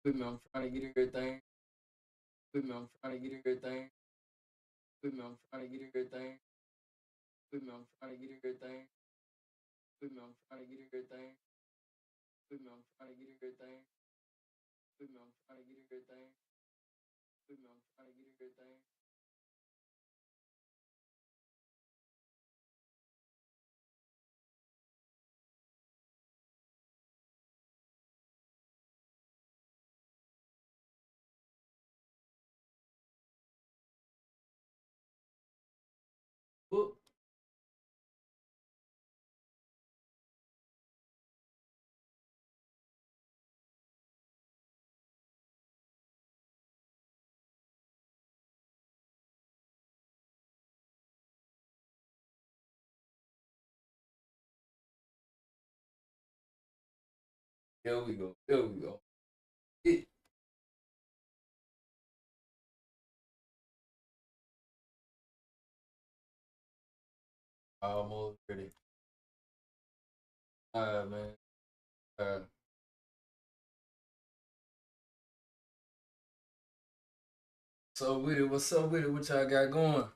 With me, I'm trying to get everything. With me, I'm trying to get everything. With me, I'm trying to get everything. With me, I'm trying to get everything. With me, I'm trying to get everything. With me, I'm trying to get everything. With me, I'm trying to get everything. With me, I'm trying to get everything. Whoop. Here we go. Here we go. It. Almost ready. All right, man. So with it, what's up with it? What y'all got going?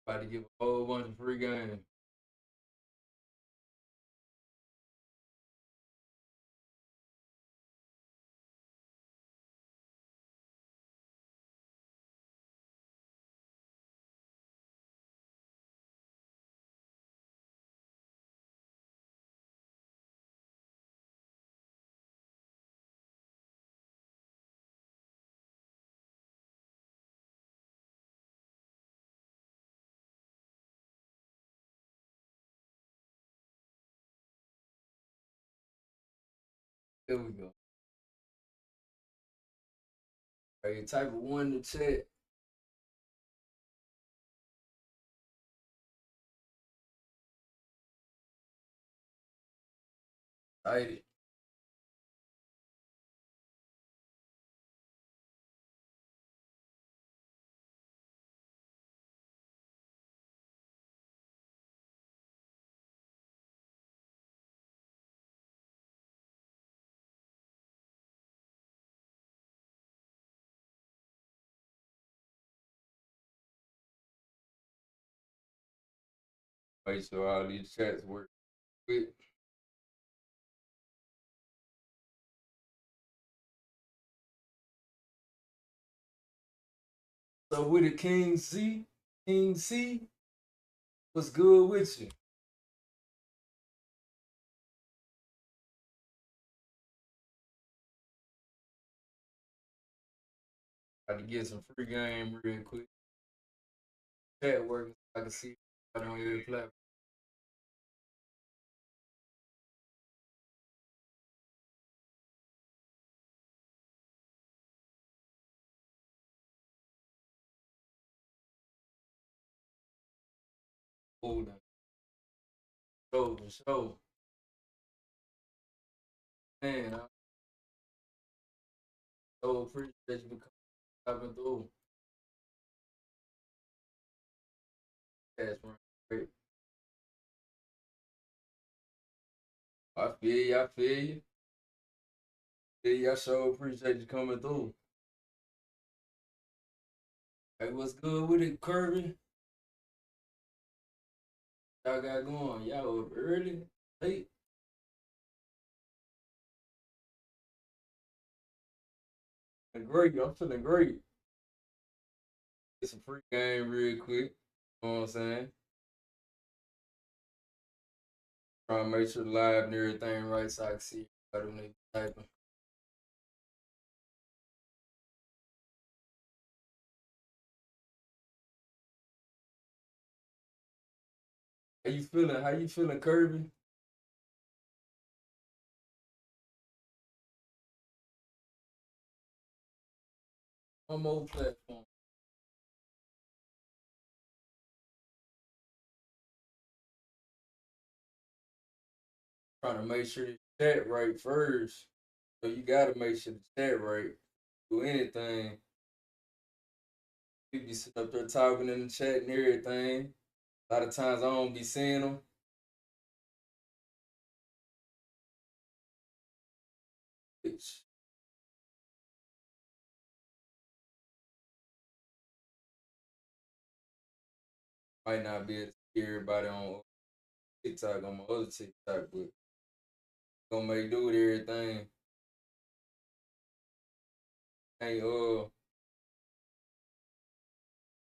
About to give a whole bunch of free game. Here we go. Hey, type of one to chat. Excited. Wait, so all these chats work quick. So with the King C, what's good with you? Got to get some free game real quick. Chat working so I can see I don't hear platform. Hold on. Show. Man, I so appreciate you for coming through. That's right. I feel you. I feel you. Feel you. I so appreciate you coming through. Hey, what's good with it, Kirby? Y'all got going. Y'all up early, late. And great. I'm feeling great. Get some free game real quick. You know what I'm saying? Trying to make sure the live and everything right so I can see everybody when they typing. How you feeling? How you feeling, Kirby? One more platform. Trying to make sure the chat right first. So you gotta make sure the chat right. Do anything. You be sitting up there talking in the chat and everything. A lot of times I don't be seeing them. Which might not be able to see everybody on TikTok on my other TikTok, but gonna make do with everything. Hey, you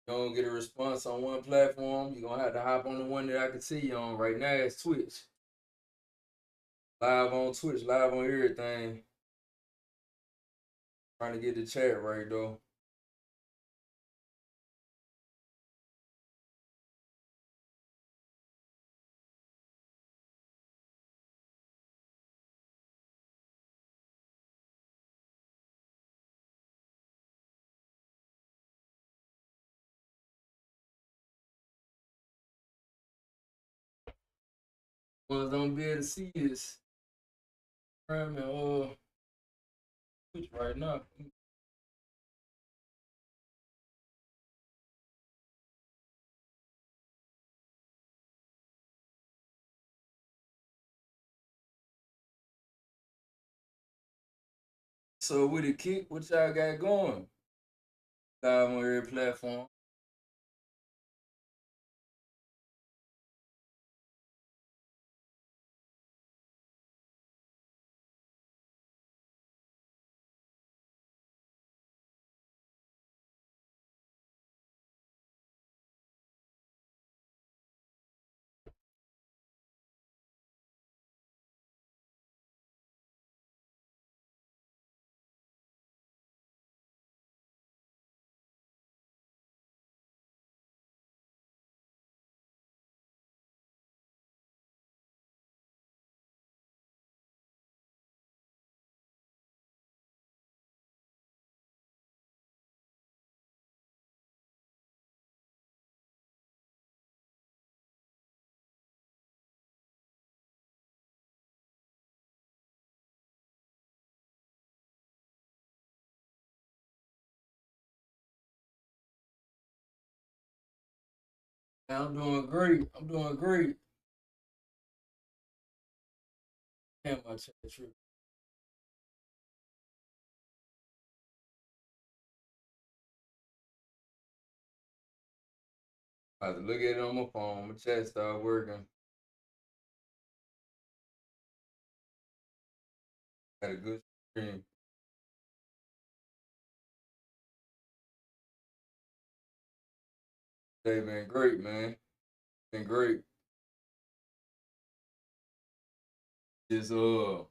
don't get a response on one platform, you're gonna have to hop on the one that I can see you on right now. It's Twitch. Live on Twitch, live on everything. Trying to get the chat right though. Ones don't be able to see is Prime and Twitch right now. So with the kick, what y'all got going? Live on every platform. I'm doing great. I'm doing great. Damn, my chat trip. I have to look at it on my phone. My chat start working. Had a good stream. They been great, man. Been great. Just chilling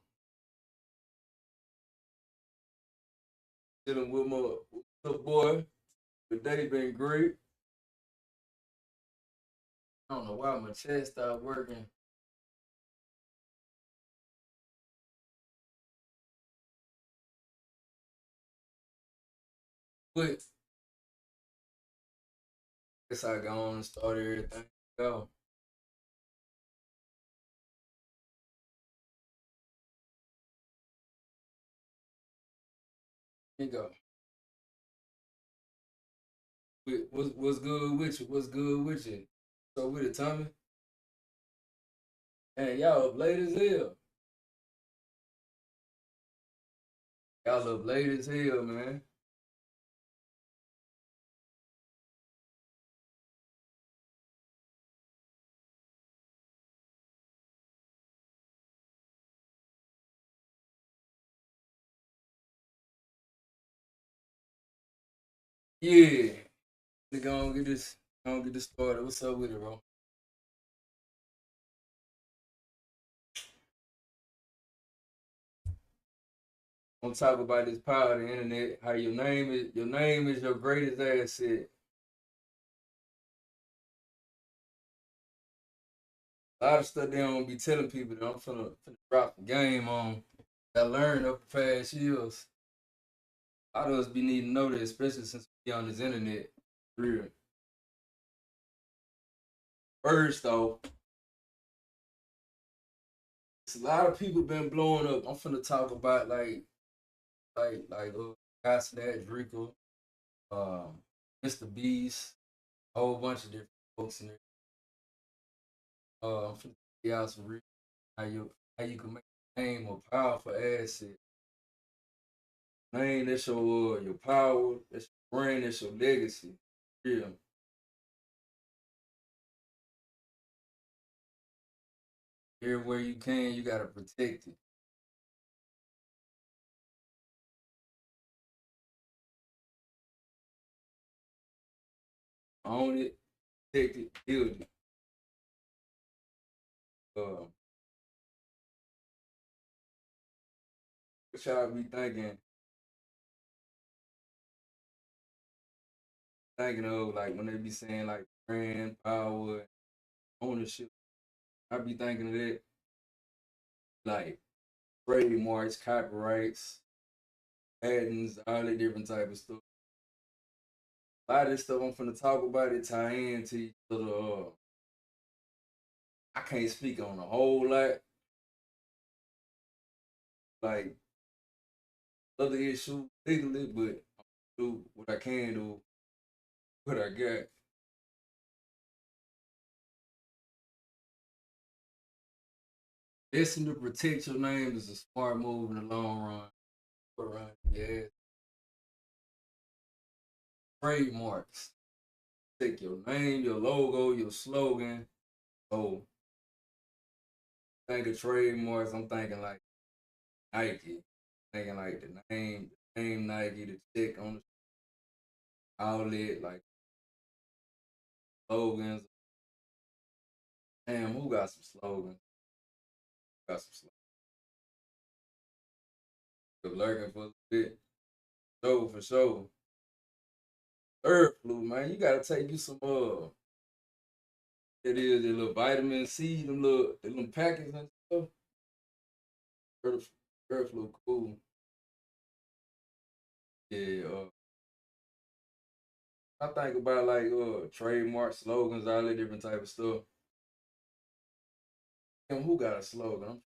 with my little boy. The day been great. I don't know why my chat stopped working. But guess I go on and start everything. Go. Here you go. What's good with you? What's good with you? So with it, Tommy? Man, y'all up late as hell. Y'all up late as hell, man. Yeah. Go on get this. Go on get this started. What's up with it, bro? I'm gonna talk about this power of the internet. How your name is your greatest asset. A lot of stuff they don't be telling people that I'm finna drop the game on. I learned over the past years. A lot of us be needing to know that, especially since we on this internet. Real. First though, it's a lot of people been blowing up. I'm finna talk about guys that Dreka, um, Mr. Beast, a whole bunch of different folks in there. I'm finna tell y'all some real how you can make a name a powerful asset. Name that's your power, that's your brand, that's your legacy. Yeah. Everywhere you can, you gotta protect it. Own it, protect it, build it. Uh, what y'all be thinking of like when they be saying like brand, power, ownership. I be thinking of that like trademarks, copyrights, patents, all that different type of stuff. A lot of this stuff I'm finna talk about it tie into each other. I can't speak on a whole lot like other issues legally, but I'm do what I can do, what I got. Listen to protect your name is a smart move in the long run. Around yeah, trademarks. Take your name, your logo, your slogan. So think of trademarks. I'm thinking like Nike. Thinking like the name Nike, the check on the outlet, like slogans. Damn, who got some slogans? Got some slogans. Lurking for a bit. Show for sure. Earth flu, man. You gotta take you some it is the little vitamin C, them packets and stuff. Earth, Earth flu cool. Yeah, I think about like trademark slogans, all that different type of stuff. And who got a slogan?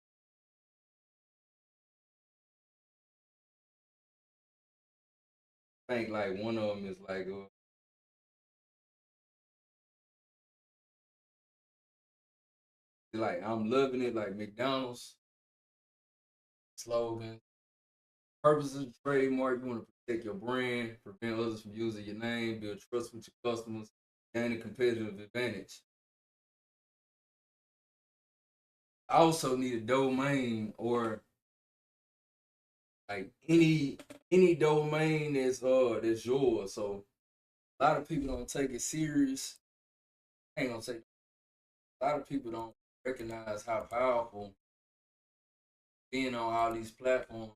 I think like one of them is like I'm loving it, like McDonald's slogan. Purpose of the trademark, you want to protect your brand, prevent others from using your name, build trust with your customers, gain a competitive advantage. I also need a domain or like any domain that's yours. So a lot of people don't take it serious. I ain't gonna say a lot of people don't recognize how powerful being on all these platforms,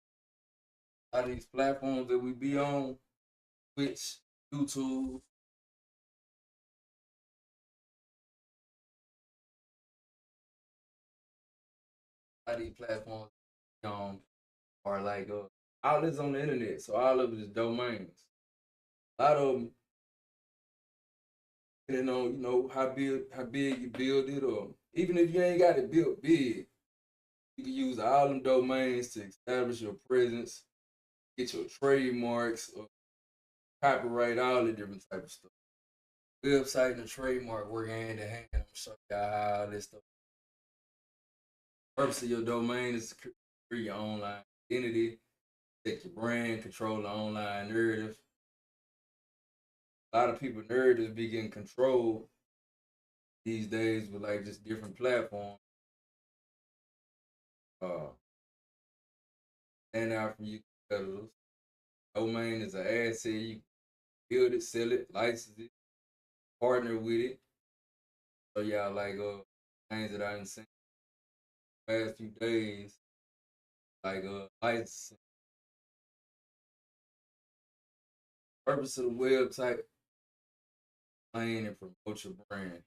all these platforms that we be on, Twitch, YouTube, all these platforms are like all this on the internet. So all of it is domains. A lot of them, depending on how big you build it, or even if you ain't got it built big, you can use all them domains to establish your presence, get your trademarks, or copyright, all the different type of stuff. Website and the trademark work hand in hand. I'm show y'all how this stuff. The purpose of your domain is to create your online identity, protect your brand, control the online narrative. A lot of people narratives be getting controlled these days with like just different platforms. Uh, stand out from you competitors. Domain is an asset. You build it, sell it, license it, partner with it. So y'all like things that I done seen the past few days, like licensing. Purpose of the website, plan and promote your brand.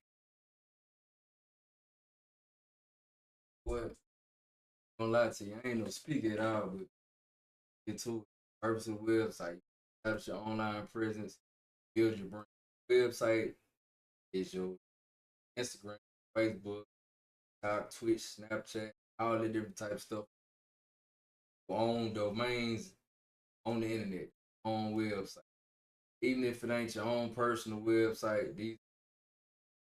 what? Don't lie to you. I ain't no speaker at all, but get to it. Purpose of the website. Establish your online presence. Build your brand. Website is your Instagram, Facebook, TikTok, Twitch, Snapchat, all the different type of stuff. Own domains on the internet, on website. Even if it ain't your own personal website, these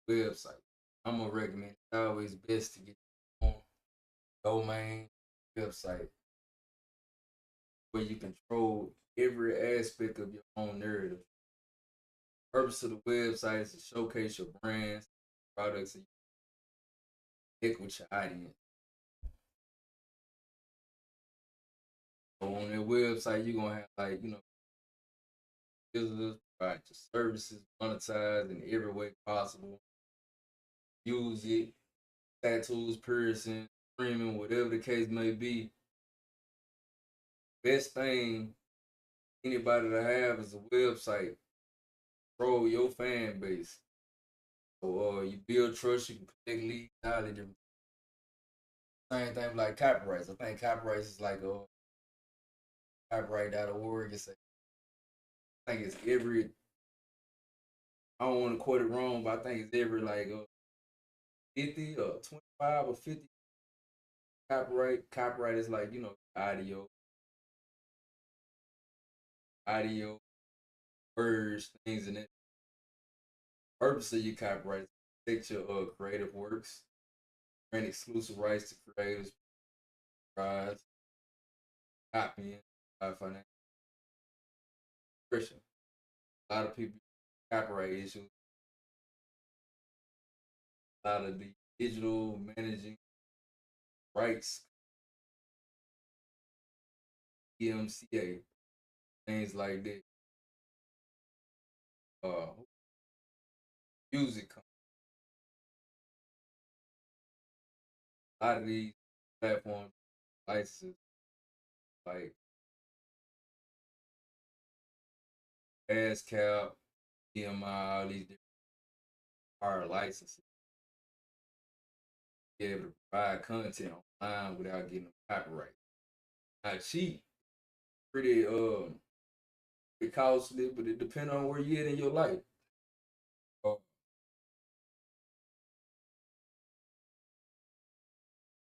websites, I'm gonna recommend it's always best to get your own domain website where you control every aspect of your own narrative. The purpose of the website is to showcase your brands, products, and connect with your audience. So on that website, you're gonna have like, visitors, provide your services, monetize in every way possible. Use it, tattoos, piercing, streaming, whatever the case may be. Best thing anybody to have is a website. Grow your fan base. So you build trust, you can collect leads, all the different. Same thing like copyrights. I think copyrights is like copyright.org. I think it's every. I don't want to quote it wrong, but I think it's every like 50 or 25 or 50 copyright. Copyright is like audio, words, things, and that. Purpose of your copyright is to protect your creative works, grant exclusive rights to creators, prize, copying, financial expression. A lot of people copyright issues. A lot of the digital managing rights, EMCA, things like that. Uh, music. A lot of these platforms licenses like ASCAP, EMI, all these different hard licenses. Be able to provide content online without getting a copyright. Not cheap, pretty it costly, but it depends on where you at in your life. Uh,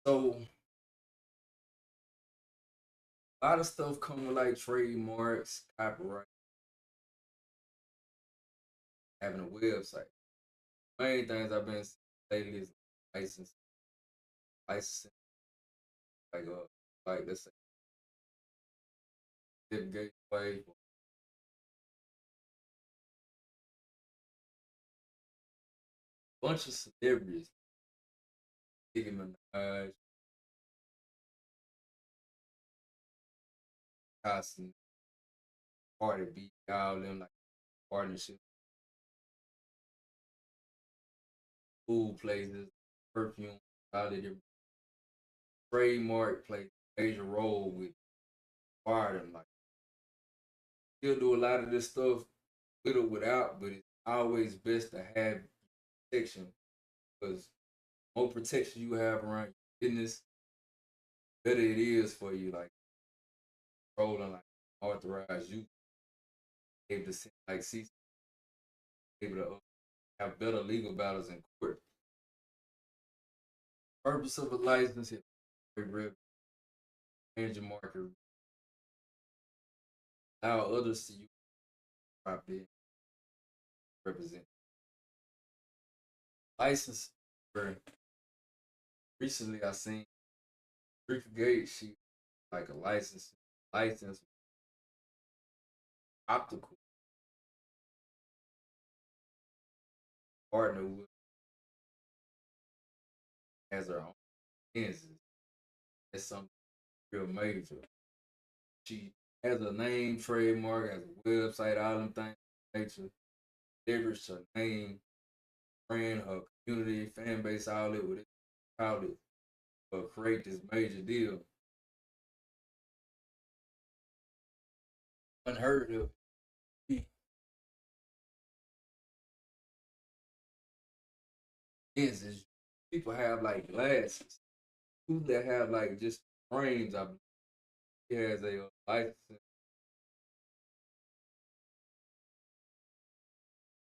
so a lot of stuff come with like trademarks, copyright, having a website. Main things I've been lately is license, licensing, like let's say gateway, bunch of celebrities, Nicki Minaj, Costin, Cardi B, all them like partnership, food places, perfume, all the different trademark plays a major role with them. Like still do a lot of this stuff with or without, but it's always best to have protection because more protection you have around your business, better it is for you. Like rolling like authorized you able to see able to have better legal battles in court. Purpose of a license is to manage your market, allow others to use property represent. License for recently I seen Dreka Gate she like a license optical partner with has her own lenses. That's something real major. She has a name, trademark, has a website, all them things nature. Leverage her name, brand, her community, fan base, all it with it, all it, but create this major deal. Unheard of. Lenses. People have like glasses. People that have like just frames, I believe he has a license,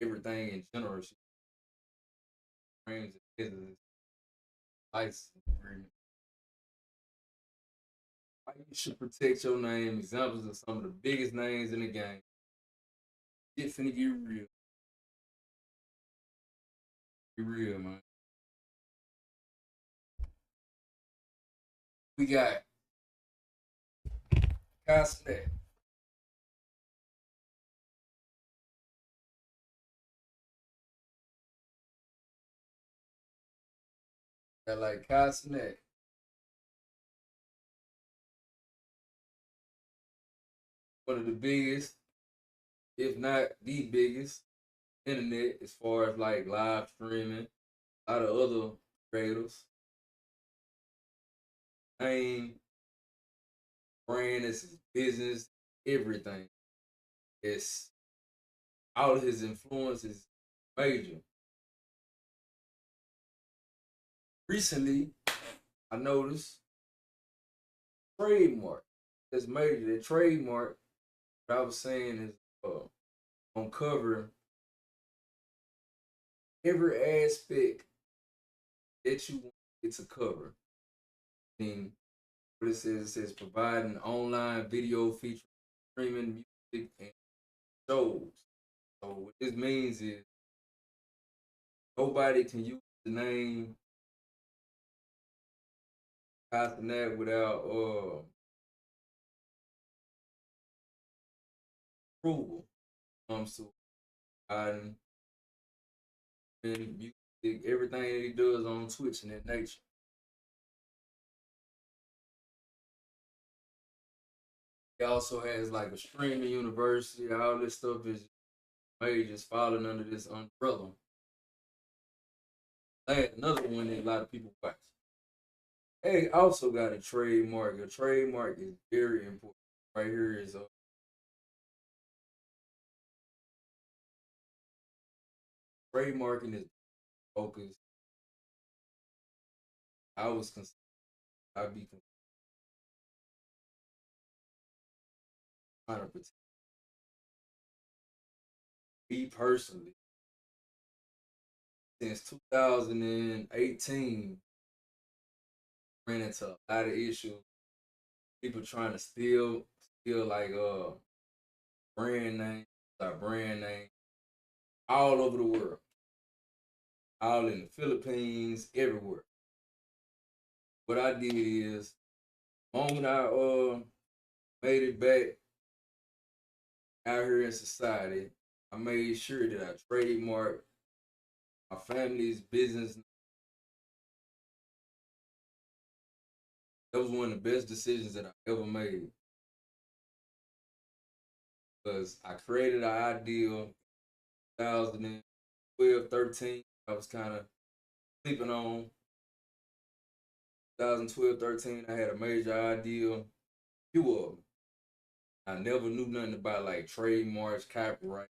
everything in general. She frames his license agreement. Why you should protect your name? Examples of some of the biggest names in the game. Shit finna get real. Get real, man. We got Cosnet. Got like Cosnet. One of the biggest, if not the biggest, internet as far as like live streaming. A lot of other creators. Name, brand, it's his business, everything. It's all of his influence is major. Recently, I noticed trademark. That's major. The trademark, what I was saying is on cover every aspect that you want it to cover. I mean, what it says providing online video feature, streaming music and shows. So what this means is nobody can use the name Castanet without approval. Comes to providing music, everything that he does on Twitch and that nature. He also has like a streaming university. All this stuff is made just falling under this umbrella. Another one that a lot of people watch. Hey, also got a trademark. A trademark is very important. Right here is trademarking is focused. I was I'd be trying to protect me personally since 2018. Ran into a lot of issues. People trying to steal like brand name, our brand name all over the world, all in the Philippines, everywhere. What I did is, the moment I made it back out here in society, I made sure that I trademarked my family's business. That was one of the best decisions that I ever made because I created an ideal 2012, 13. I was kind of sleeping on 2012, 13. I had a major idea, few of them. I never knew nothing about like trademarks, copyright,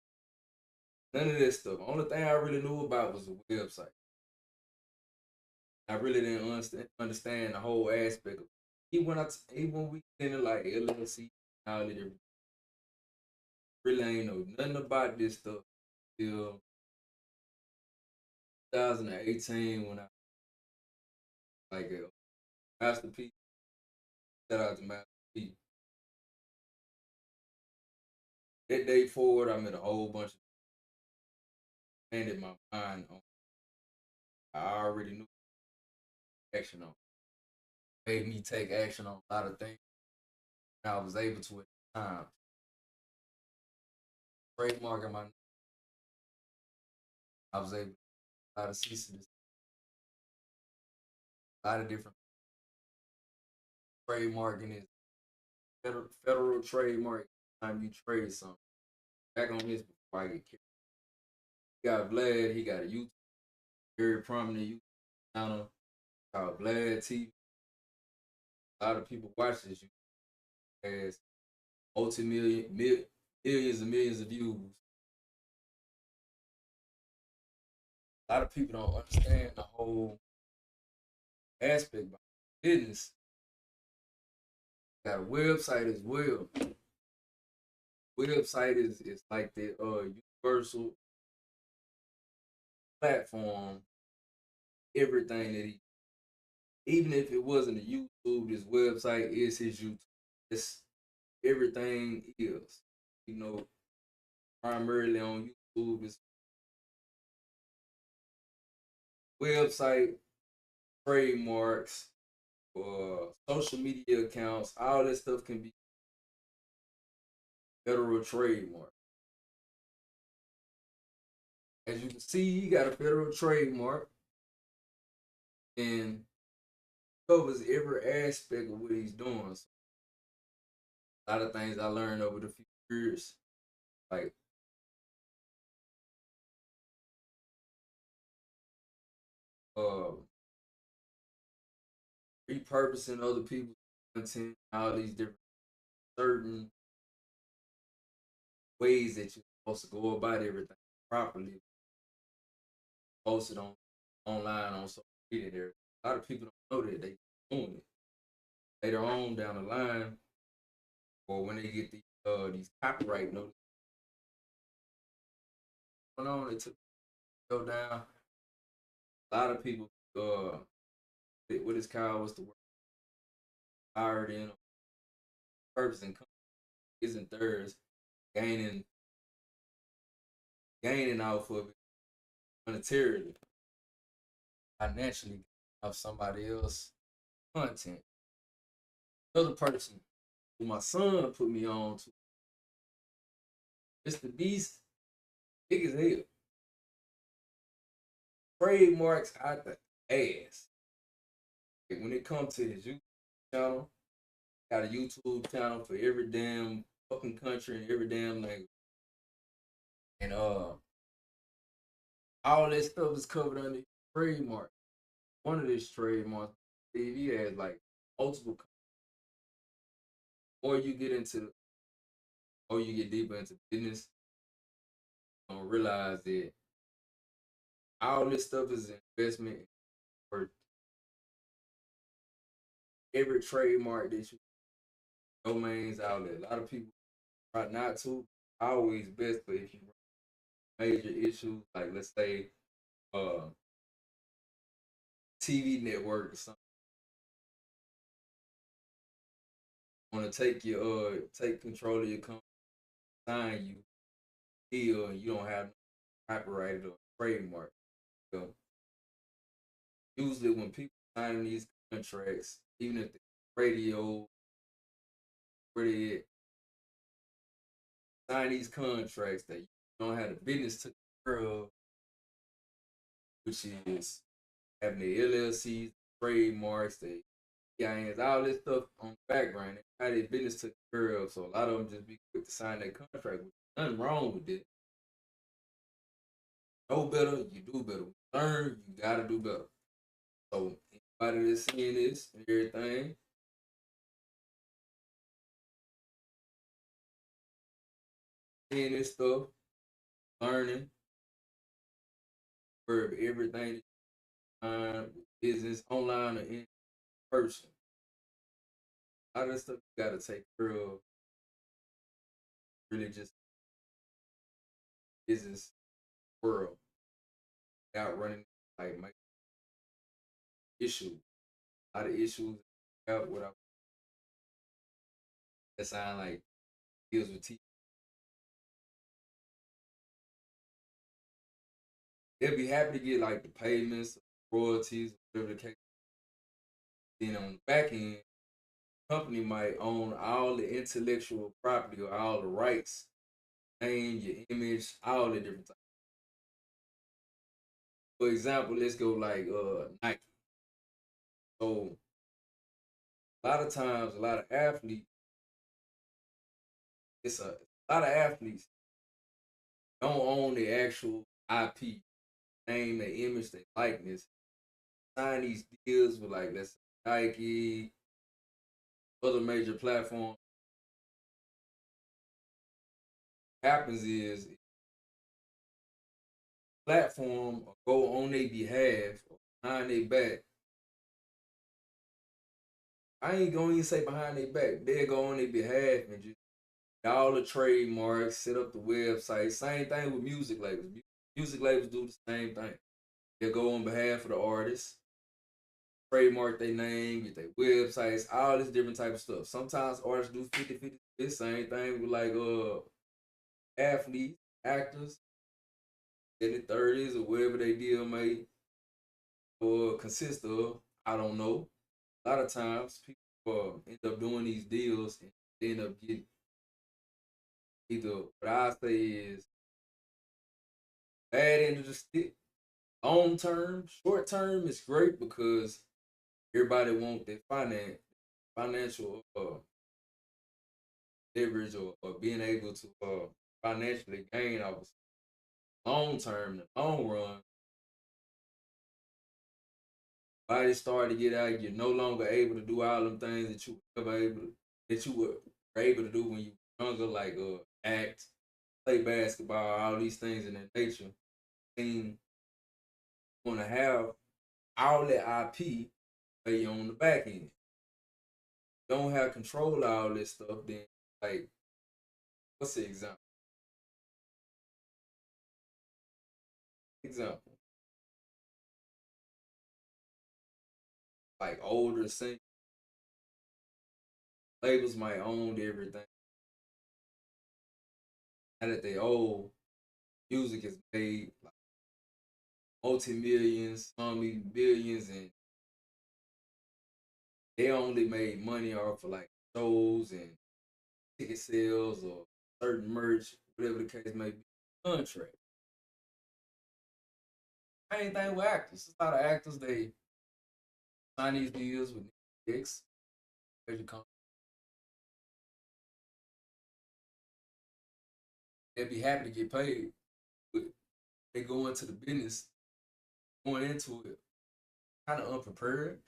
none of this stuff. Only thing I really knew about was the website. I really didn't understand the whole aspect of it. Even when we did like LLC, all of it, really ain't know nothing about this stuff till 2018 when I like a masterpiece. Shout out to masterpiece. That day forward, I met a whole bunch of expanded my mind on. I already knew action on. Made me take action on a lot of things. And I was able to at the time. Trademarking my, I was able to a lot of ceases, a lot of different trademarking is federal trademark. Time you trade something. Back on this before I get carried. He got Vlad. He got a YouTube, very prominent YouTube channel called Vlad TV. A lot of people watch this. You has millions and millions of views. A lot of people don't understand the whole aspect. business, got a website as well. Website is like the universal platform. Everything that he, even if it wasn't a YouTube, this website is his YouTube. It's everything is, you know, primarily on YouTube. It's website, trademarks, social media accounts. All that stuff can be federal trademark. As you can see, he got a federal trademark and covers every aspect of what he's doing. So a lot of things I learned over the few years, like uh, repurposing other people's content, all these different certain ways that you're supposed to go about everything properly, posted on online on social media. There, a lot of people don't know that they doing it later on down the line, or when they get these copyright notices going on, it took go down. A lot of people, what is called, what's the word? Hired in, purpose and isn't theirs, gaining gaining off of it monetarily, financially, off somebody else content. Another person who my son put me on to, Mr. Beast, big as hell. Trademarks out the ass. Like when it comes to his YouTube channel, got a YouTube channel for every damn fucking country and every damn language. And all that stuff is covered under trademark. One of these trademarks, he has like multiple. Or you get into, or you get deeper into business, you don't realize that all this stuff is an investment for every trademark that you domains out there. A lot of people try not to. Always best, but if you major issues like let's say uh TV network or something want to take your take control of your company, sign you deal, and you don't have no copyright or trademark. So usually when people sign these contracts, even if the radio where they sign these contracts that you don't have the business to care of, which is having the LLCs, trademarks, the EINs, all this stuff on the background, how their business took care of. So a lot of them just be quick to sign that contract. Nothing wrong with it. Know better, you do better. Learn, you gotta do better. So anybody that's seeing this and everything, seeing this stuff, learning, for everything, business, online or in person. A lot of stuff you gotta take care of. Really, just business world without running like my issue. A lot of issues out without that sound like deals with teeth. They'll be happy to get like the payments, royalties, whatever the case. Then on the back end, the company might own all the intellectual property or all the rights, name, your image, all the different things. For example, let's go like Nike. So a lot of times, a lot of athletes, a lot of athletes don't own the actual IP, name, their image, their likeness. Sign these deals with like let's say Nike, other major platforms. What happens is platform go on their behalf or behind their back I ain't gonna even say behind their back. They'll go on their behalf and just get all the trademarks, set up the website. Same thing with music labels. Music labels do the same thing. They'll go on behalf of the artists, trademark their name, get their websites, all this different type of stuff. Sometimes artists do 50-50. This same thing with like athletes, actors in the 30s or whatever they deal may or consist of. I don't know. A lot of times people end up doing these deals and they end up getting either what I say is bad end of the stick. Long term, short term is great because everybody want their financial leverage or being able to financially gain off of long term, the long run. Body start to get out, you're no longer able to do all them things that you were ever able to, that you were able to do when you were younger, like act, play basketball, all these things in that nature. And want to have all that IP play on the back end. Don't have control of all this stuff, then like what's the example? Example. Like older singers, labels might own everything. Now that they old, music is made like multi millions, some even billions, and they only made money off of like shows and ticket sales or certain merch, whatever the case may be. Contract. Same thing with actors. A lot of actors they sign these deals with Netflix, major companies. They'd be happy to get paid, but they go into the business, going into it kind of unprepared.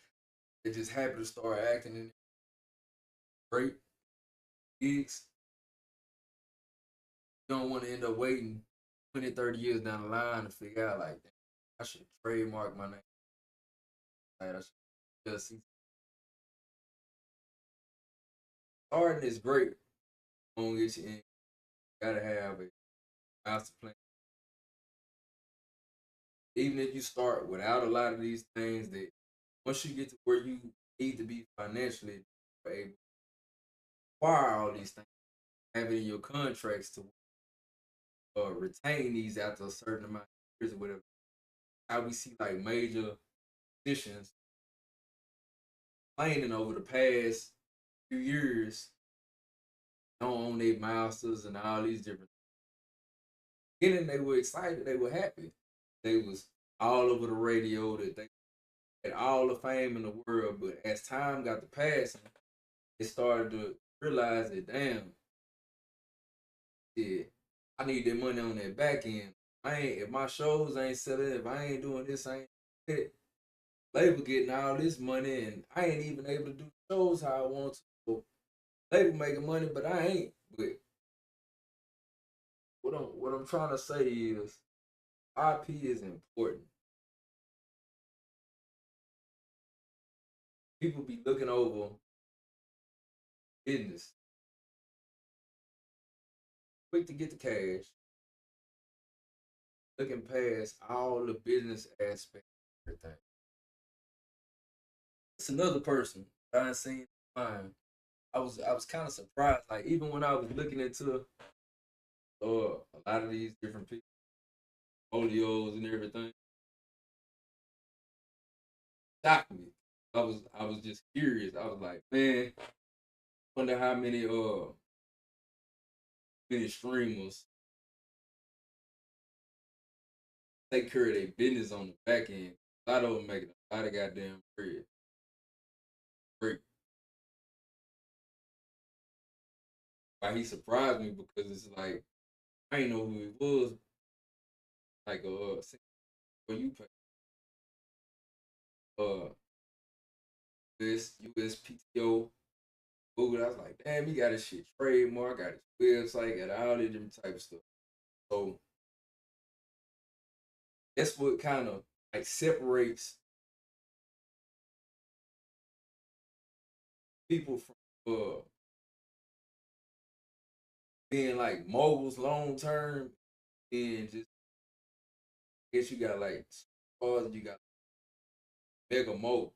They just happy to start acting in great gigs. You don't want to end up waiting 20, 30 years down the line to figure out like I should trademark my name. Like, I should just starting is great. Gonna get you in. You gotta have a master plan. Even if you start without a lot of these things, that once you get to where you need to be financially able to acquire all these things, have it in your contracts to retain these after a certain amount of years or whatever. How we see like major musicians complaining over the past few years, don't own their masters and all these different. Beginning, they were excited, they were happy, they was all over the radio, that they had all the fame in the world. But as time got to passing, they started to realize that damn, yeah, I need that money on that back end. I ain't if my shows ain't selling, if I ain't doing this, I ain't it. Label getting all this money, and I ain't even able to do shows how I want to. So label making money, but I ain't. But what I'm trying to say is IP is important. People be looking over business, quick to get the cash, looking past all the business aspects of everything. It's another person I seen mine. I was kind of surprised. Like even when I was looking into a lot of these different people, folios and everything, shocked me. I was just curious. I was like, man, wonder how many streamers take care of their business on the back end. A lot of them making a lot of goddamn bread. Great. Why he surprised me because it's like I ain't know who he was. Like when you pay this USPTO Google, I was like, damn, he got his shit trademark, got his website, got all this different type of stuff. So that's what kind of like separates people from being like moguls long term, and just I guess you got like stars, you got mega moguls.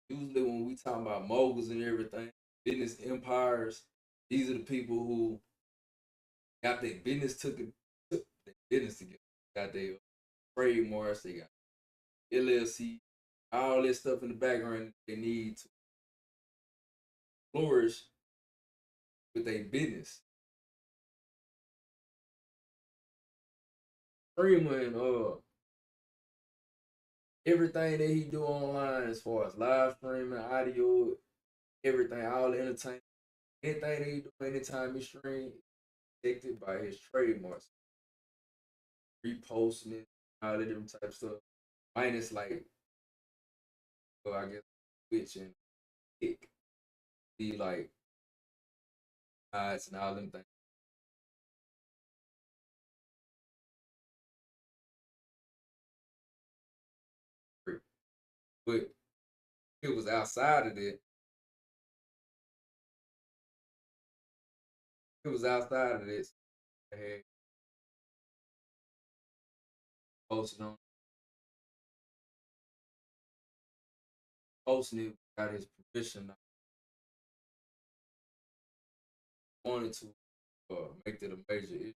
Usually when we talk about moguls and everything, business empires, these are the people who got their business took their business together. Got their trademarks, they got LLC, all this stuff in the background they need to flourish with their business. Streaming everything that he do online as far as live streaming, audio, everything, all the entertainment, anything that he do anytime he stream, protected by his trademarks, reposting it, all the different type of stuff. Minus like, I guess Twitch and Kick, be like ads and all them things. But it was outside of it. It was outside of this. I had posted on posting it, got his permission. I wanted to make it a major issue,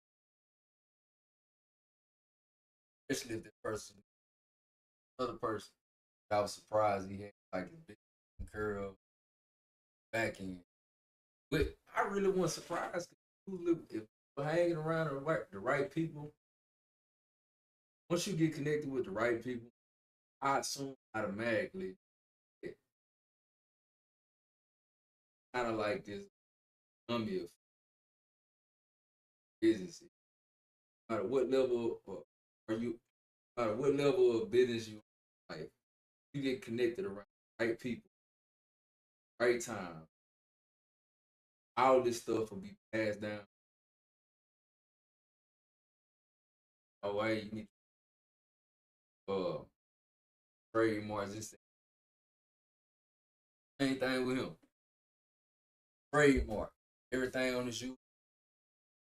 especially if the person, another person, I was surprised he had like a big curl back end. But I really wasn't surprised if you're hanging around the right people, once you get connected with the right people, I assume automatically it kind of like this dummy of business. No matter what level are you, no matter what level of business you like, you get connected around the right people, right time. All this stuff will be passed down. Oh, way you need trademarks. This same thing with him. Trademark. Everything on the shoe.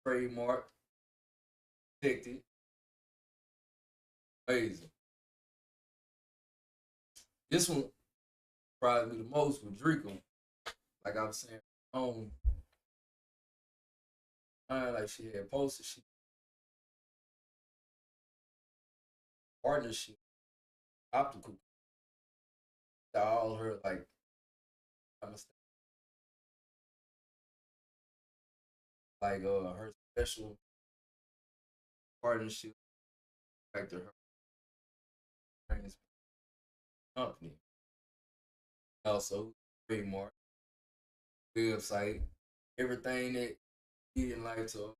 Trademark. Protected. Amazing. This one surprised me the most with Dreka. Like I was saying, like she had posted, she partnership, optical, all her like, I must like her special partnership back to her company. Also, trademark, website, everything that he didn't like to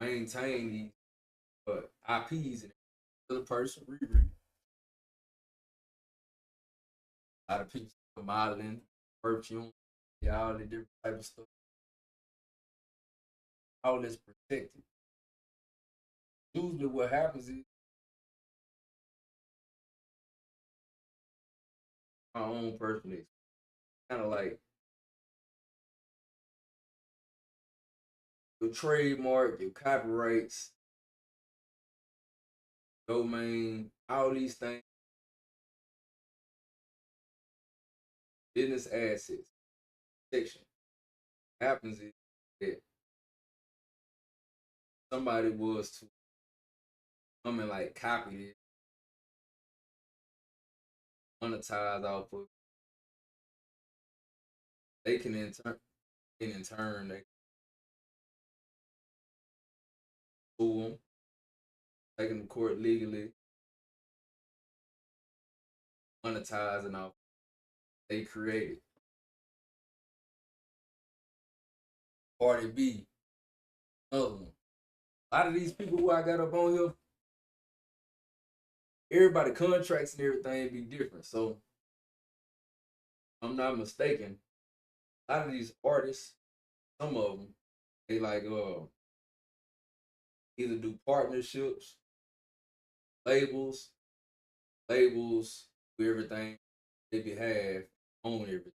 maintain these IPs and the person reread. A lot of people modeling, perfume, yeah, all the different type of stuff. All this protected. Usually what happens is my own personal experience. Kind of like your trademark, your copyrights, domain, all these things, business assets, section. Happens is that somebody was to come and like copy it, monetize off of, they can in turn they sue them, take them to court legally, monetizing off they created. Party B, another one. A lot of these people who I got up on here, everybody contracts and everything be different. So I'm not mistaken. A lot of these artists, some of them, they like either do partnerships, labels, labels do everything they behalf, own everything.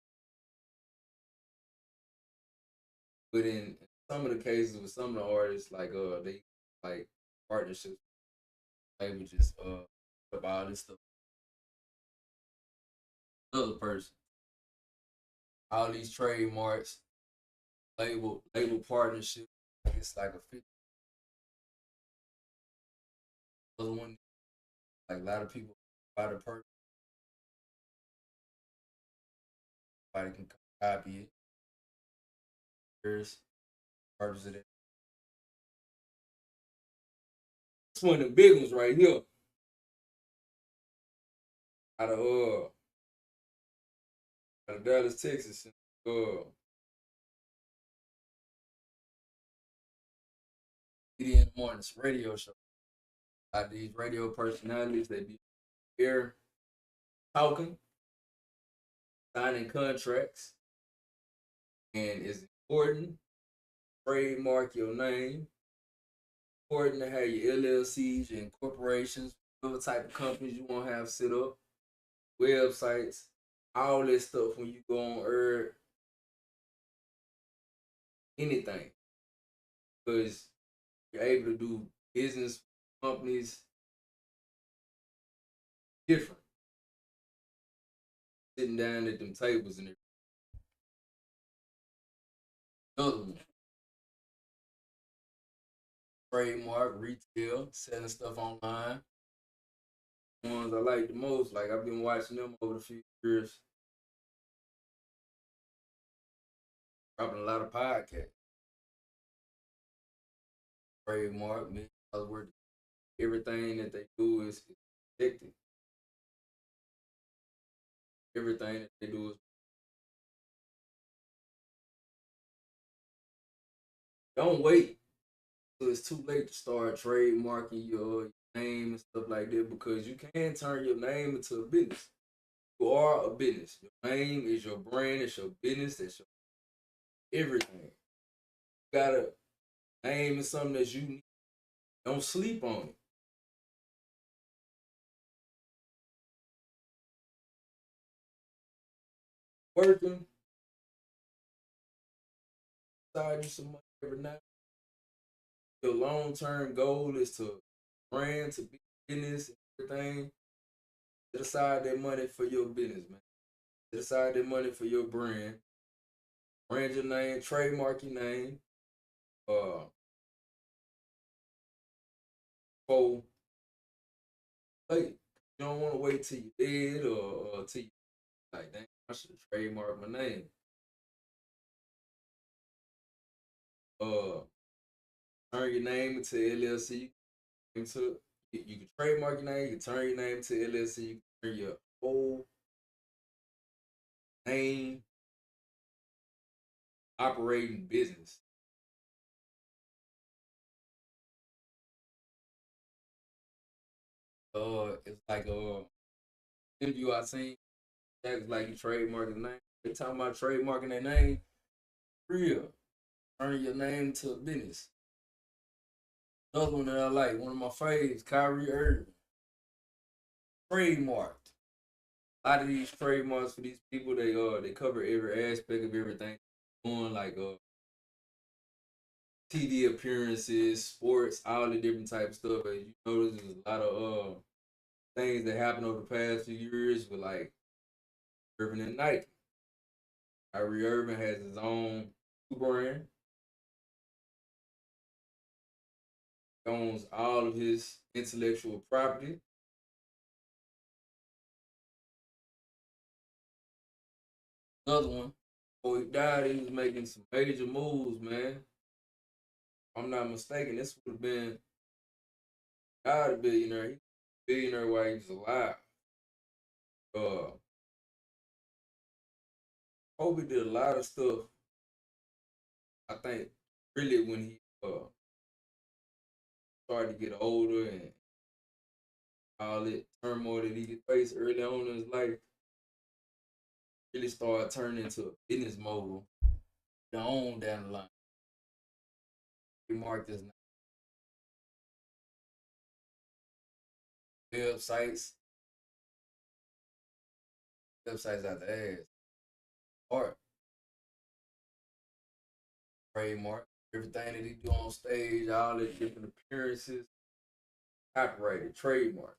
But in some of the cases with some of the artists, like they like partnerships, they would just put all this stuff another person. All these trademarks, label partnership. It's like a 50 other one. Like a lot of people buy the person, everybody can copy it. There's purpose of that. It's one of the big ones right here. Out of Dallas, Texas. In the mornings radio show. Like these radio personalities, they be here talking, signing contracts, and it's important. Trademark your name. Important to have your LLCs, your corporations, whatever type of companies you want to have set up, websites, all this stuff when you go on Earth, anything. Because you're able to do business companies different. Sitting down at them tables and another one. Trademark, retail, selling stuff online. The ones I like the most, like I've been watching them over the few years, dropping a lot of podcasts. Trademark, man, worth everything that they do is protected. Everything that they do is don't wait till it's too late to start trademarking your name and stuff like that because you can turn your name into a business. You are a business. Your name is your brand, it's your business, it's your everything. You gotta name is something that's unique. Don't sleep on it. Working, side you some money every night. Your long term goal is to brand, to be business, everything. Set aside that money for your business, man. Set aside that money for your brand. Brand your name, trademark your name. Uh, for like you don't want to wait till you dead or till you like, dang, I should have trademarked my name. Uh, turn your name into LLC. Into you can trademark your name. You can turn your name to LLC. You can turn your whole name operating business. It's like interview I seen that's like you trademark the name. They talking about trademarking their name. Real. Turn your name to a business. Another one that I like, one of my favorites, Kyrie Irving. Trademarked. A lot of these trademarks for these people, they cover every aspect of everything. On like TV appearances, sports, all the different type of stuff. And you notice there's a lot of things that happened over the past few years with like Irving and Nike. Kyrie Irving has his own brand, owns all of his intellectual property. Another one, before he died, he was making some major moves, man. If I'm not mistaken, this would have been God a billionaire. He was a billionaire while he was alive. Uh, Kobe did a lot of stuff. I think really when he started to get older and all that turmoil that he faced early on in his life, really started turning into a business mogul. On down the line, he marked his websites, websites out the ass. Hart. trademark. Everything that he do on stage, all the different appearances, copyrighted, trademark.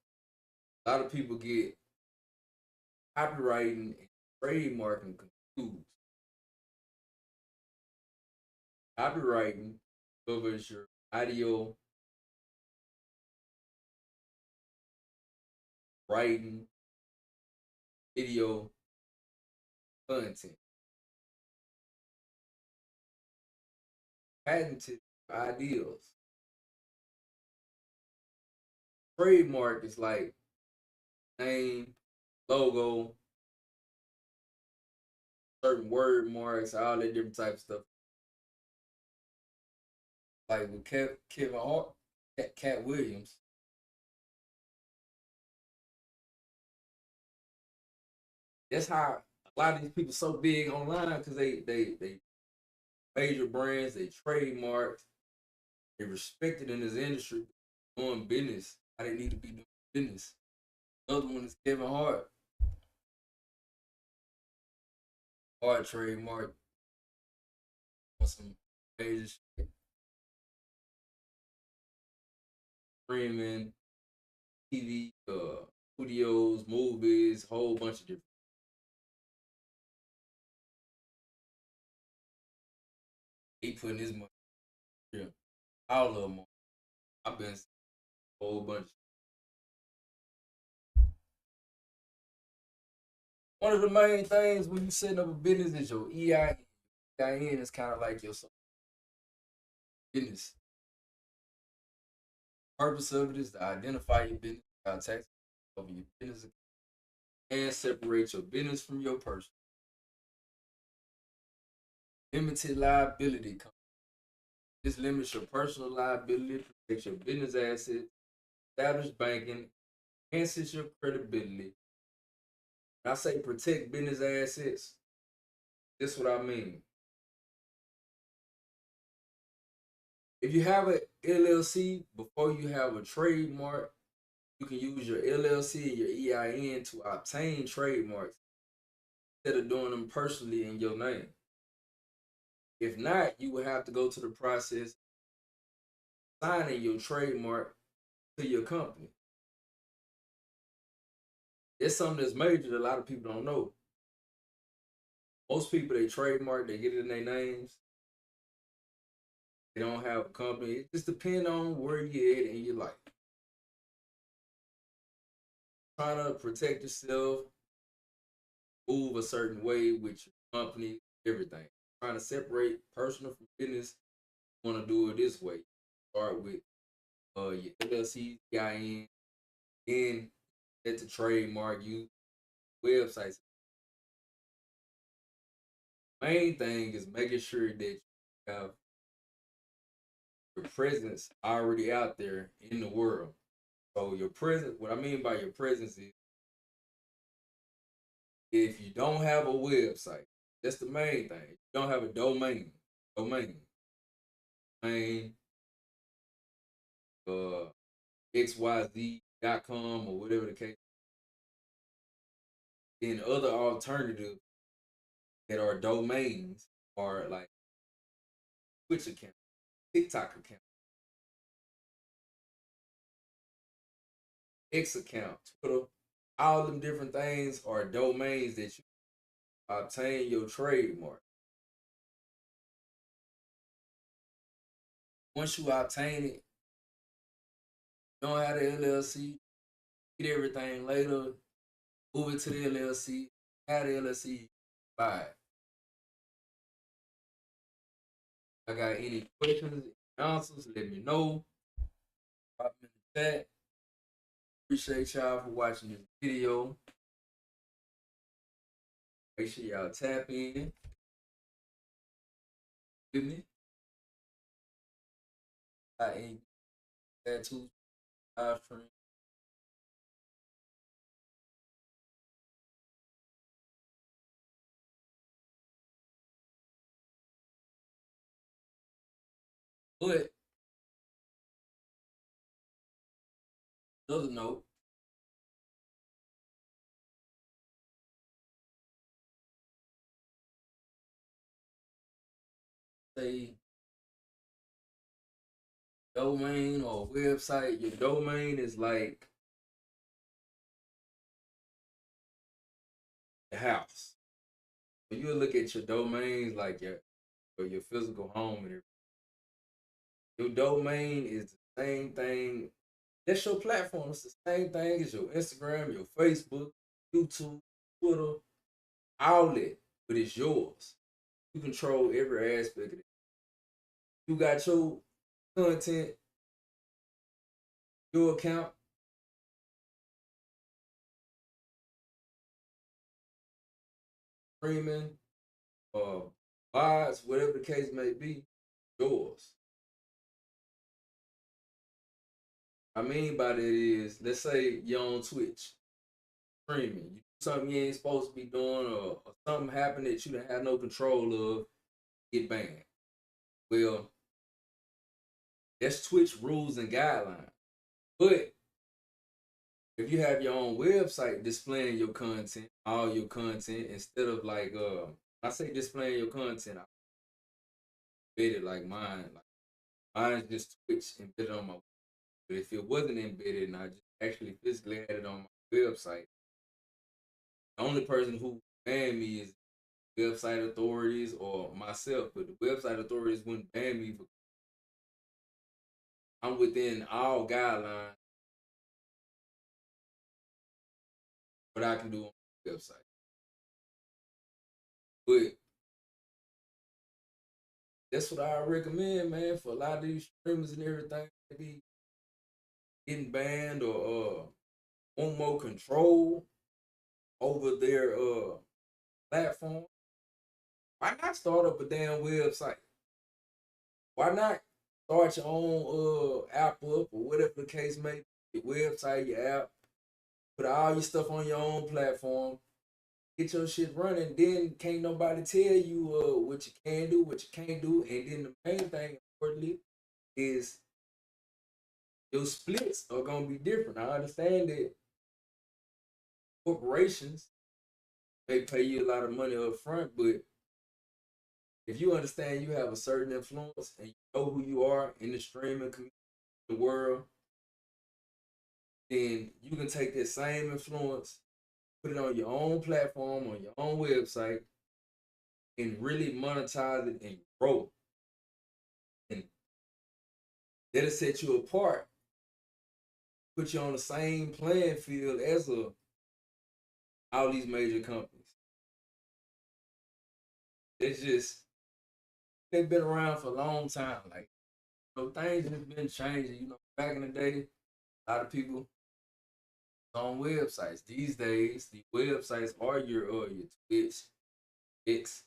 A lot of people get copywriting and trademarking confused. Copywriting covers your audio, writing, video, content. Patented ideas. Trademark is like name, logo, certain word marks, all that different type of stuff. Like with Kevin Hart, Cat Williams. That's how a lot of these people so big online because they major brands, they trademarked, they respected in this industry, doing business. How they need to be doing business. Another one is Kevin Hart. Hart trademark on some major shit. Streaming, TV, studios, movies, whole bunch of different. He putting his money. Yeah, all of them. I've been a whole bunch. One of the main things when you setting up a business is your EIN. EIN is kind of like your business. Purpose of it is to identify your business, tax over your business, and separate your business from your person. Limited liability company. This limits your personal liability, protects your business assets, establish banking, enhances your credibility. When I say protect business assets, this is what I mean. If you have an LLC before you have a trademark, you can use your LLC and your EIN to obtain trademarks instead of doing them personally in your name. If not, you would have to go to the process of signing your trademark to your company. It's something that's major that a lot of people don't know. Most people, they trademark, they get it in their names. They don't have a company. It just depends on where you're at in your life. Trying to protect yourself, move a certain way with your company, everything. Trying to separate personal from business, you want to do it this way. Start with your LLC, EIN, then let the trademark you websites. Main thing is making sure that you have your presence already out there in the world. So your presence, what I mean by your presence is if you don't have a website, that's the main thing. If you don't have a domain, domain, xyz.com or whatever the case. Then other alternatives that are domains are like Twitch account, TikTok account, X account, Twitter. All them different things are domains that you obtain your trademark. Once you obtain it, you don't have the LLC, get everything later, move it to the LLC, have the LLC, buy it. I got any questions, answers, let me know. Drop them in the chat. Appreciate y'all for watching this video. Make sure y'all tap in. With me. I ain't tattoos live stream. But another note, say domain or website, your domain is like the house. When you look at your domains like your physical home and everything, your domain is the same thing. That's your platform. It's the same thing as your Instagram, your Facebook, YouTube, Twitter, all that. But it's yours. You control every aspect of it. You got your content, your account, streaming, uh, VODs, whatever the case may be, yours. I mean by that is, let's say you're on Twitch streaming, you do something you ain't supposed to be doing, or something happened that you didn't have no control of, get banned. Well, that's Twitch rules and guidelines. But if you have your own website displaying your content, all your content, instead of like I say displaying your content, I embedded like mine. Like mine is just Twitch embedded on my website. But if it wasn't embedded and I just actually physically had it on my website, the only person who banned me is website authorities or myself. But the website authorities wouldn't ban me because I'm within all guidelines what I can do on the website. But that's what I recommend, man, for a lot of these streamers and everything. They be getting banned or want more control over their platform. Why not start up a damn website? Why not start your own app up or whatever the case may be? Your website, your app, put all your stuff on your own platform, get your shit running. Then can't nobody tell you what you can do, what you can't do, and then the main thing, importantly, is your splits are gonna be different. I understand that corporations may pay you a lot of money up front, but if you understand you have a certain influence and you know who you are in the streaming community, the world, then you can take that same influence, put it on your own platform, on your own website, and really monetize it and grow. And that'll set you apart, put you on the same playing field as all these major companies. It's just they've been around for a long time. Like, things have been changing. Back in the day, a lot of people on websites. These days, the websites are your Twitch, X,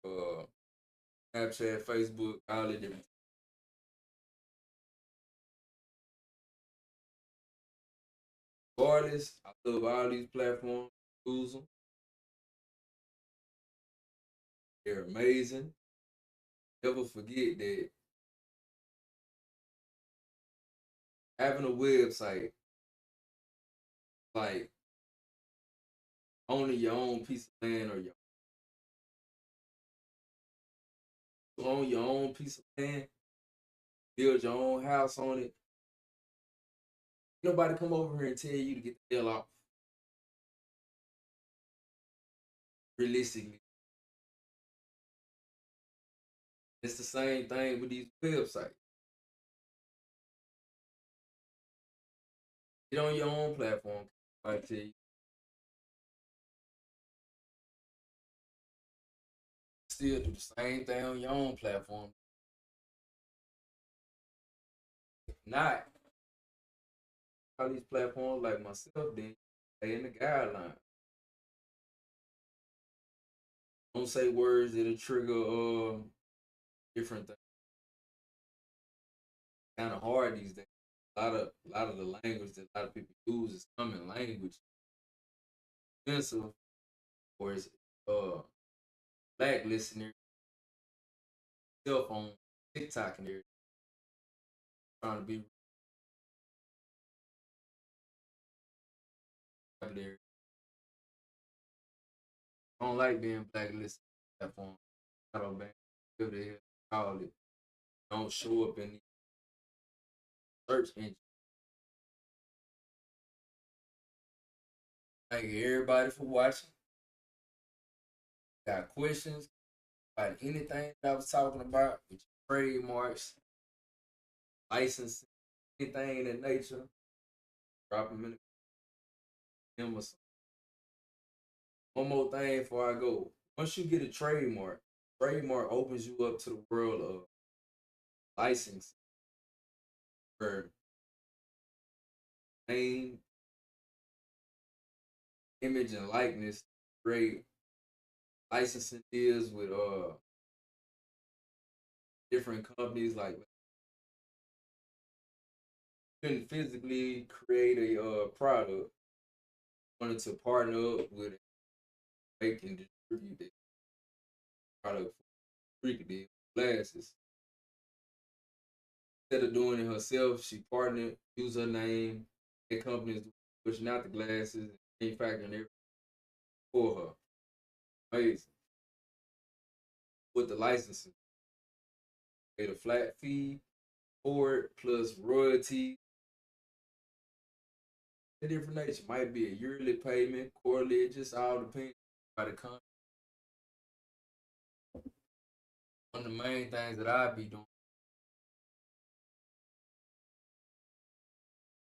uh, Snapchat, Facebook, all the different artists. I love all these platforms. Use them. They're amazing. Never forget that having a website, like owning your own piece of land or you own your own piece of land, build your own house on it. Nobody come over here and tell you to get the hell off. Realistically, it's the same thing with these websites. Get on your own platform. I tell you, still do the same thing on your own platform. Not all these platforms like myself, then stay in the guidelines. Don't say words that'll trigger different things. Kind of hard these days. A lot of the language that a lot of people use is common language. Offensive, or it's blacklisting their cell phone, TikTok, and they're trying to be there. I don't like being blacklisted on that platform. I don't ban whatever the hell call it. Don't show up in search engine. Thank everybody for watching. Got questions about anything that I was talking about with your trademarks, licensing, anything in that nature, drop them in the comments. One more thing before I go. Once you get a trademark opens you up to the world of license for name, image, and likeness. Create licensing deals with different companies. Like you can physically create a product, wanted to partner up with it, make and distribute that product for free glasses. Instead of doing it herself, she partnered, used her name. That company is pushing out the glasses, manufacturing everything for her. Amazing. With the licensing, paid a flat fee for it plus royalty. The different nature might be a yearly payment, quarterly. It just all depends by the company. One of the main things that I be doing,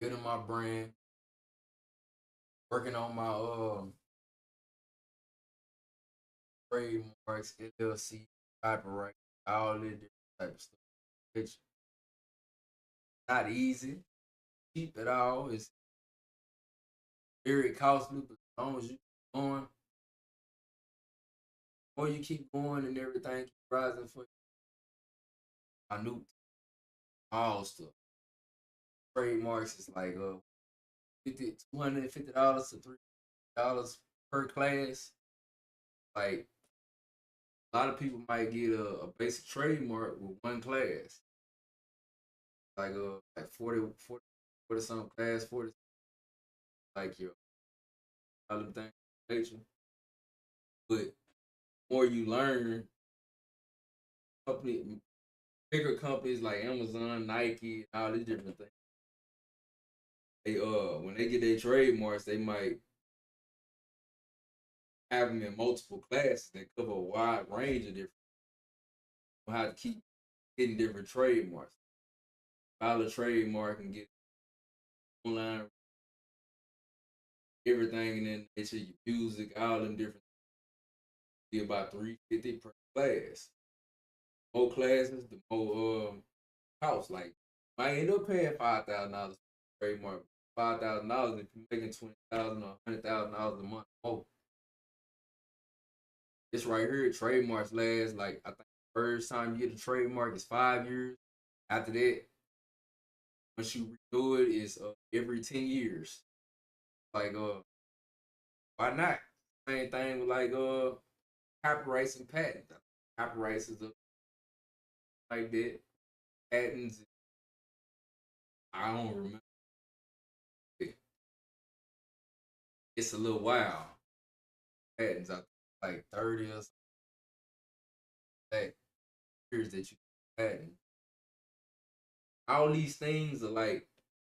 getting my brand, working on my trademarks, LLC, copyright, all that different type of stuff. It's not easy, cheap at all. It's very costly, but as long as you keep going, or you keep going and everything keep rising for you. I knew all stuff. Trademarks is like $250 to $300 per class. Like a lot of people might get a basic trademark with one class. Like 40 some class, 40 like your all them things nature. But more you learn, company bigger companies like Amazon, Nike, all these different things. They when they get their trademarks, they might have them in multiple classes that cover a wide range of different. You have to keep getting different trademarks. File a trademark and get online everything, and then nature your music, all them different. Be about $350 per class. More classes, the more cost. Like I end up paying $5,000 trademark. $5,000 if you're making 20,000 or $100,000 a month. Oh, this right here, trademarks last like I think the first time you get a trademark is 5 years. After that, once you renew it, is every 10 years. Like why not? Same thing with like copyrights and patents. Copyrights is like that. Patents, I don't remember. It's a little while. Patents, I think like 30 or something like years that you patent. All these things are like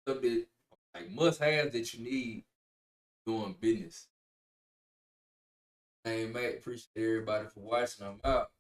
stuff that like must have that you need doing business. Hey, Matt, appreciate everybody for watching. I'm out.